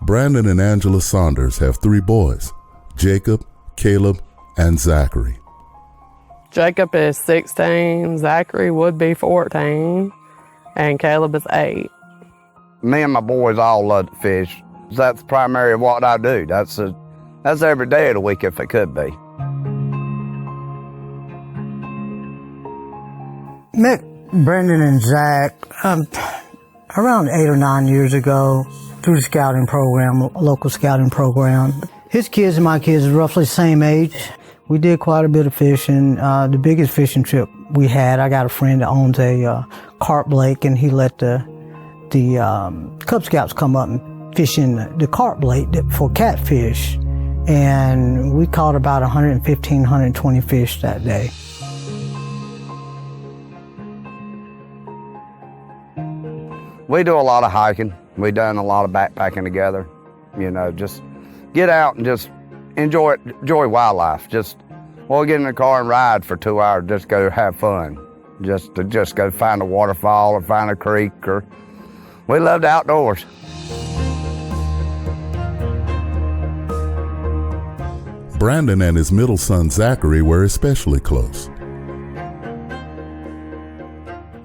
Brandon and Angela Saunders have 3 boys, Jacob, Caleb, and Zachary. Jacob is 16, Zachary would be 14, and Caleb is 8. Me and my boys all love to fish. That's primarily what I do. That's every day of the week if it could be. Met Brendan and Zach around 8 or 9 years ago through the scouting program, a local scouting program. His kids and my kids are roughly the same age. We did quite a bit of fishing. The biggest fishing trip we had, I got a friend that owns a carp lake, and he let the Cub Scouts come up and fish in the carp lake for catfish. And we caught about 115, 120 fish that day. We do a lot of hiking. We done a lot of backpacking together. You know, just get out and just enjoy wildlife. We'll get in the car and ride for 2 hours, just go have fun. Just go find a waterfall or find a creek, or we love the outdoors. Brandon and his middle son Zachary were especially close.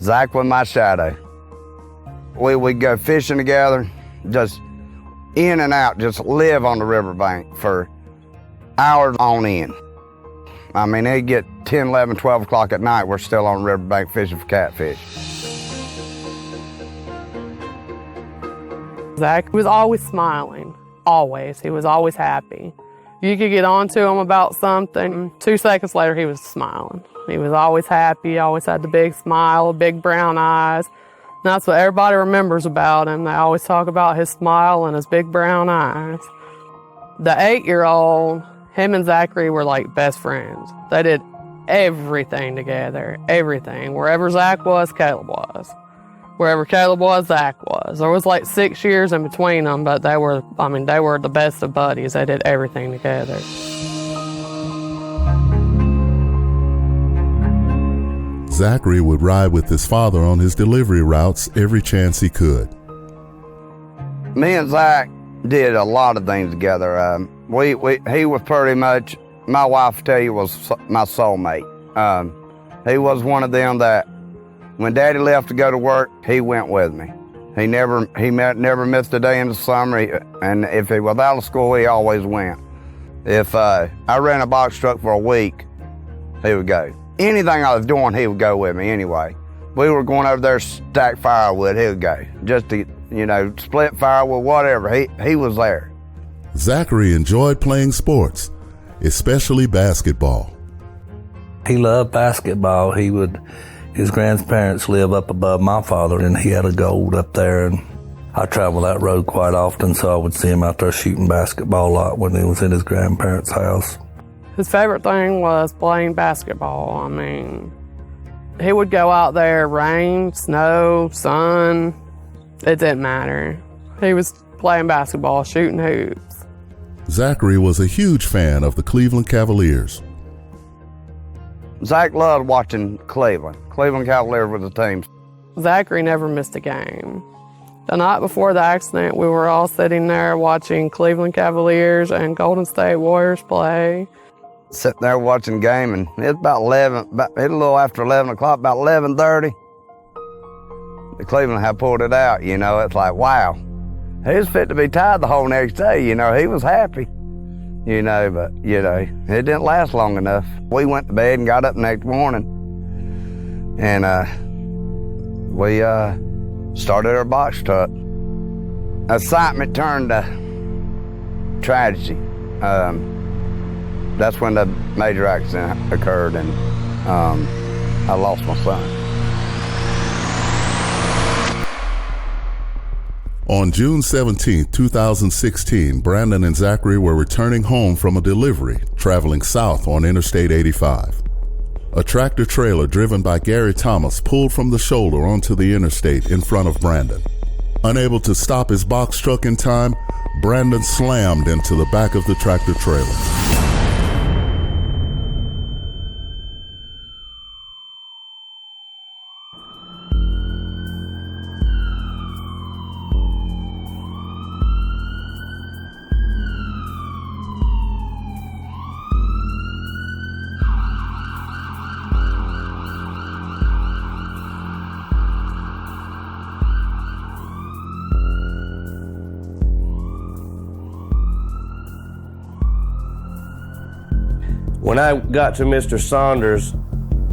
Zach was my shadow. We'd go fishing together, just in and out, just live on the riverbank for hours on end. I mean, it'd get 10, 11, 12 o'clock at night, we're still on the riverbank fishing for catfish. Zach was always smiling, always. He was always happy. You could get on to him about something, 2 seconds later he was smiling. He was always happy, always had the big smile, big brown eyes. And that's what everybody remembers about him. They always talk about his smile and his big brown eyes. The 8-year-old, him and Zachary were like best friends. They did everything together, everything. Wherever Zach was, Caleb was. Wherever Caleb was, Zach was. There was like 6 years in between them, but they were the best of buddies. They did everything together. Zachary would ride with his father on his delivery routes every chance he could. Me and Zach did a lot of things together. He was pretty much, my wife tell you, was my soulmate. He was one of them that when Daddy left to go to work, he went with me. He never missed a day in the summer, and if he was out of school, he always went. If I ran a box truck for a week, he would go. Anything I was doing, he would go with me anyway. We were going over there to stack firewood, he would go. Just to, split firewood, whatever, he was there. Zachary enjoyed playing sports, especially basketball. He loved basketball. His grandparents live up above my father, and he had a gold up there, and I traveled that road quite often, so I would see him out there shooting basketball a lot when he was in his grandparents' house. His favorite thing was playing basketball. I mean, he would go out there, rain, snow, sun, it didn't matter. He was playing basketball, shooting hoops. Zachary was a huge fan of the Cleveland Cavaliers. Zach loved watching Cleveland. Cleveland Cavaliers were the team. Zachary never missed a game. The night before the accident, we were all sitting there watching Cleveland Cavaliers and Golden State Warriors play. Sitting there watching the game, and it's about 11, a little after 11 o'clock, about 11:30. The Cleveland had pulled it out, it's like, wow. He was fit to be tied the whole next day, he was happy. But it didn't last long enough. We went to bed and got up the next morning, and we started our box truck. Excitement turned to tragedy. That's when the major accident occurred, and I lost my son. On June 17, 2016, Brandon and Zachary were returning home from a delivery, traveling south on Interstate 85. A tractor trailer driven by Gary Thomas pulled from the shoulder onto the interstate in front of Brandon. Unable to stop his box truck in time, Brandon slammed into the back of the tractor trailer. When I got to Mr. Saunders,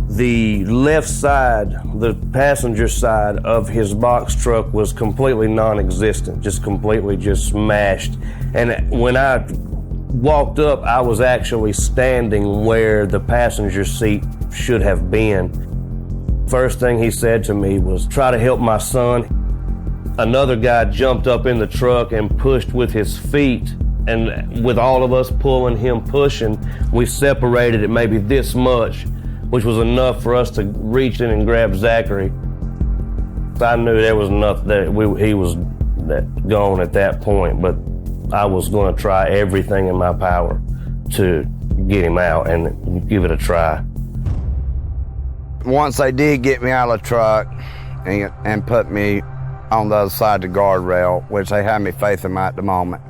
the left side, the passenger side of his box truck was completely non-existent, just completely just smashed. And when I walked up, I was actually standing where the passenger seat should have been. First thing he said to me was, "Try to help my son." Another guy jumped up in the truck and pushed with his feet, and with all of us pulling, him pushing, we separated it maybe this much, which was enough for us to reach in and grab Zachary. I knew there was enough that he was gone at that point, but I was going to try everything in my power to get him out and give it a try. Once they did get me out of the truck and put me on the other side of the guardrail, which they had me facing them at the moment,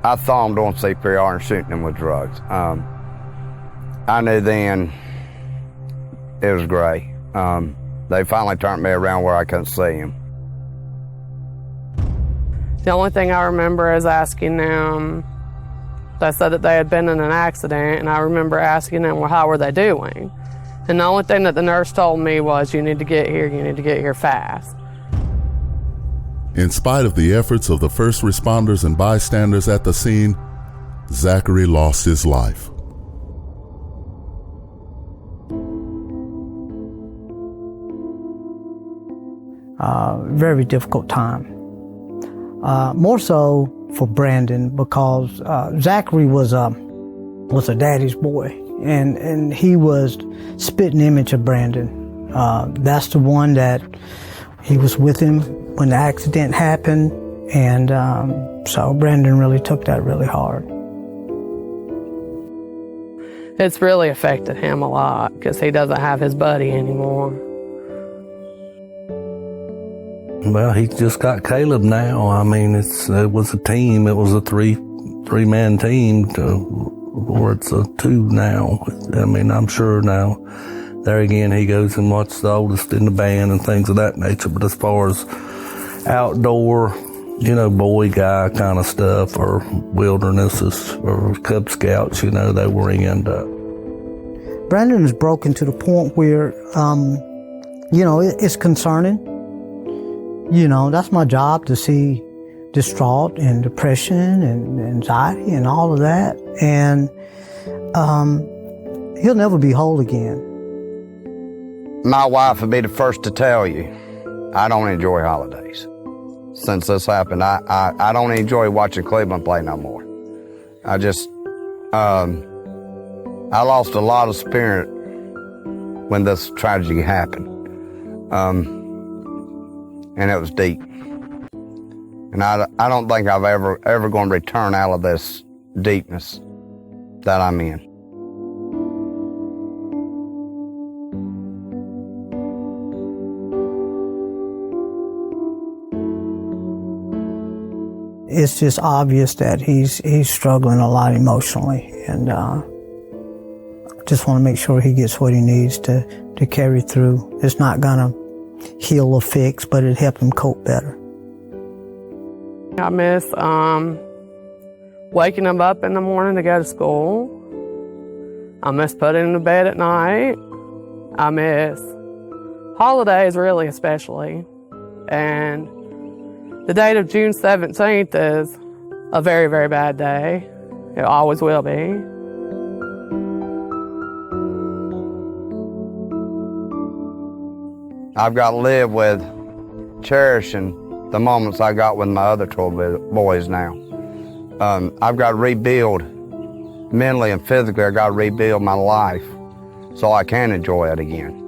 I saw them doing CPR and shooting them with drugs. I knew then it was great. They finally turned me around where I couldn't see him. The only thing I remember is asking them, they said that they had been in an accident, and I remember asking them, well, how were they doing? And the only thing that the nurse told me was, you need to get here fast. In spite of the efforts of the first responders and bystanders at the scene, Zachary lost his life. Very difficult time. More so for Brandon, because Zachary was a daddy's boy, and he was spitting image of Brandon. That's the one that he was with him when the accident happened, and so Brandon really took that really hard. It's really affected him a lot because he doesn't have his buddy anymore. Well, he just got Caleb now. I mean, it was a team. It was a three-man team or it's a two now. I mean, I'm sure now, there again, he goes and watches the oldest in the band and things of that nature. But as far as outdoor, boy guy kind of stuff, or wilderness or Cub Scouts, they were in. Brandon is broken to the point where, it's concerning. That's my job, to see distraught and depression and anxiety and all of that. And he'll never be whole again. My wife would be the first to tell you, I don't enjoy holidays. Since this happened, I don't enjoy watching Cleveland play no more. I lost a lot of spirit when this tragedy happened. And it was deep. And I don't think I've ever going to return out of this deepness that I'm in. It's just obvious that he's struggling a lot emotionally, and just want to make sure he gets what he needs to carry through. It's not gonna heal or fix, but it help him cope better. I miss waking him up in the morning to go to school. I miss putting him to bed at night. I miss holidays, really, especially. And the date of June 17th is a very, very bad day. It always will be. I've got to live with cherishing the moments I got with my other 12 boys now. I've got to rebuild mentally and physically. I've got to rebuild my life so I can enjoy it again.